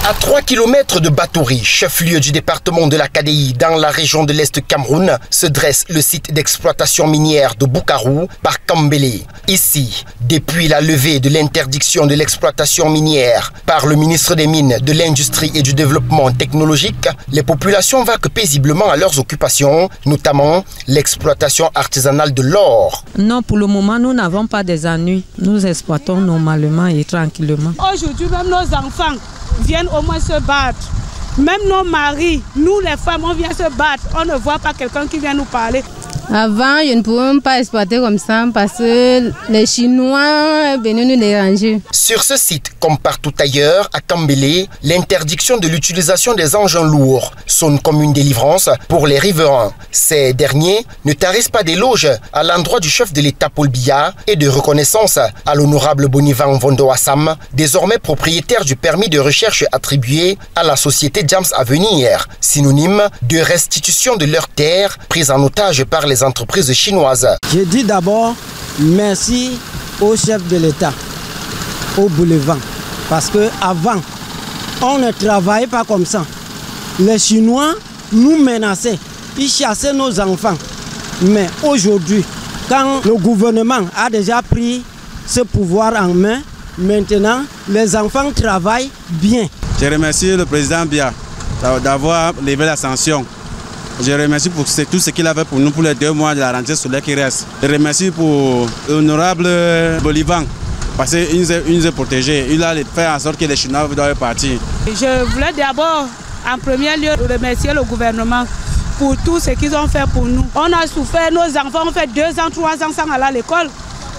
À 3 km de Batouri, chef-lieu du département de la KDI dans la région de l'Est Cameroun, se dresse le site d'exploitation minière de Boukarou par Kambélé. Ici, depuis la levée de l'interdiction de l'exploitation minière par le ministre des Mines, de l'Industrie et du Développement technologique, les populations vaquent paisiblement à leurs occupations, notamment l'exploitation artisanale de l'or. Non, pour le moment, nous n'avons pas des ennuis. Nous exploitons normalement et tranquillement. Aujourd'hui, même nos enfants viennent au moins se battre. Même nos maris, nous les femmes, on vient se battre. On ne voit pas quelqu'un qui vient nous parler. Avant, je ne pouvais pas exploiter comme ça parce que les Chinois venaient nous déranger. Sur ce site, comme partout ailleurs, à Kambélé, l'interdiction de l'utilisation des engins lourds sonne comme une délivrance pour les riverains. Ces derniers ne tarissent pas d'éloges à l'endroit du chef de l'État Paul Biya et de reconnaissance à l'honorable Bonivan Vondo-Assam, désormais propriétaire du permis de recherche attribué à la société Jams Avenir, synonyme de restitution de leurs terres prises en otage par les entreprises chinoises. Je dis d'abord merci au chef de l'État, au boulevard, parce qu'avant, on ne travaillait pas comme ça. Les Chinois nous menaçaient, ils chassaient nos enfants. Mais aujourd'hui, quand le gouvernement a déjà pris ce pouvoir en main, maintenant, les enfants travaillent bien. Je remercie le président Biya d'avoir levé la sanction. Je remercie pour tout ce qu'il a fait pour nous pour les 2 mois de la rentrée scolaire qui reste. Je remercie pour l'honorable Bolivan parce qu'il nous a protégés. Il a fait en sorte que les Chinois doivent partir. Je voulais d'abord, en premier lieu, remercier le gouvernement pour tout ce qu'ils ont fait pour nous. On a souffert, nos enfants ont fait 2 ans, 3 ans sans aller à l'école.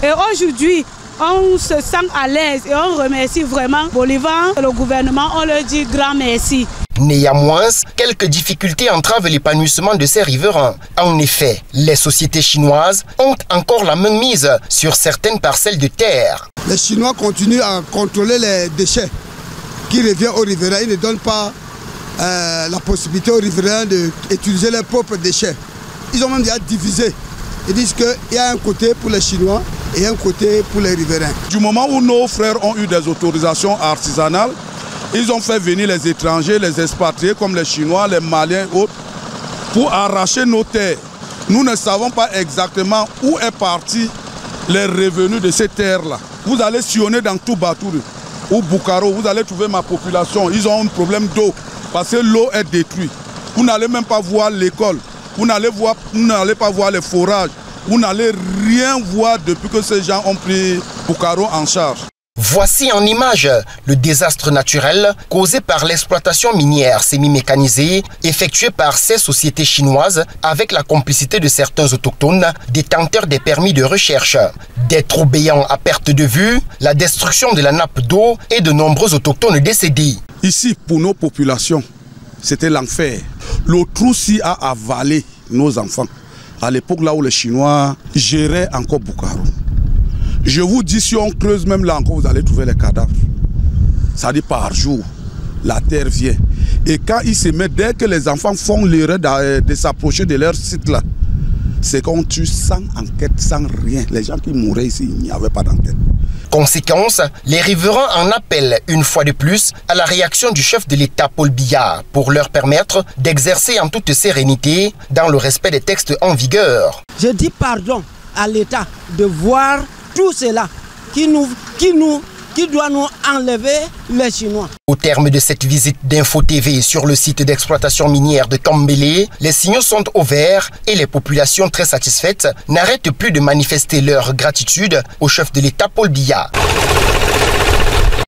Et aujourd'hui, on se sent à l'aise et on remercie vraiment Bolivan et le gouvernement. On leur dit grand merci. Néanmoins, quelques difficultés entravent l'épanouissement de ces riverains. En effet, les sociétés chinoises ont encore la main mise sur certaines parcelles de terre. Les Chinois continuent à contrôler les déchets qui reviennent aux riverains. Ils ne donnent pas la possibilité aux riverains d'utiliser leurs propres déchets. Ils ont même déjà divisé. Ils disent qu'il y a un côté pour les Chinois et un côté pour les riverains. Du moment où nos frères ont eu des autorisations artisanales, ils ont fait venir les étrangers, les expatriés comme les Chinois, les Maliens et autres pour arracher nos terres. Nous ne savons pas exactement où est parti les revenus de ces terres-là. Vous allez sillonner dans tout Batouri ou Boukarou, vous allez trouver ma population. Ils ont un problème d'eau parce que l'eau est détruite. Vous n'allez même pas voir l'école, vous n'allez pas voir les forages, vous n'allez rien voir depuis que ces gens ont pris Boukarou en charge. Voici en image le désastre naturel causé par l'exploitation minière semi-mécanisée effectuée par ces sociétés chinoises avec la complicité de certains autochtones détenteurs des permis de recherche. Des trous béants à perte de vue, la destruction de la nappe d'eau et de nombreux autochtones décédés. Ici, pour nos populations, c'était l'enfer. Le trou-ci a avalé nos enfants. À l'époque là où les Chinois géraient encore Boukarou. Je vous dis, si on creuse même là encore, vous allez trouver les cadavres. Ça dit par jour, la terre vient. Et quand ils se mettent, dès que les enfants font l'erreur de s'approcher de leur site là, c'est qu'on tue sans enquête, sans rien. Les gens qui mouraient ici, il n'y avait pas d'enquête. Conséquence, les riverains en appellent une fois de plus à la réaction du chef de l'État Paul Biya pour leur permettre d'exercer en toute sérénité dans le respect des textes en vigueur. Je dis pardon à l'État de voir tout cela qui doit nous enlever les Chinois. Au terme de cette visite d'Info TV sur le site d'exploitation minière de Kambélé, les signaux sont au vert et les populations très satisfaites n'arrêtent plus de manifester leur gratitude au chef de l'État Paul Biya.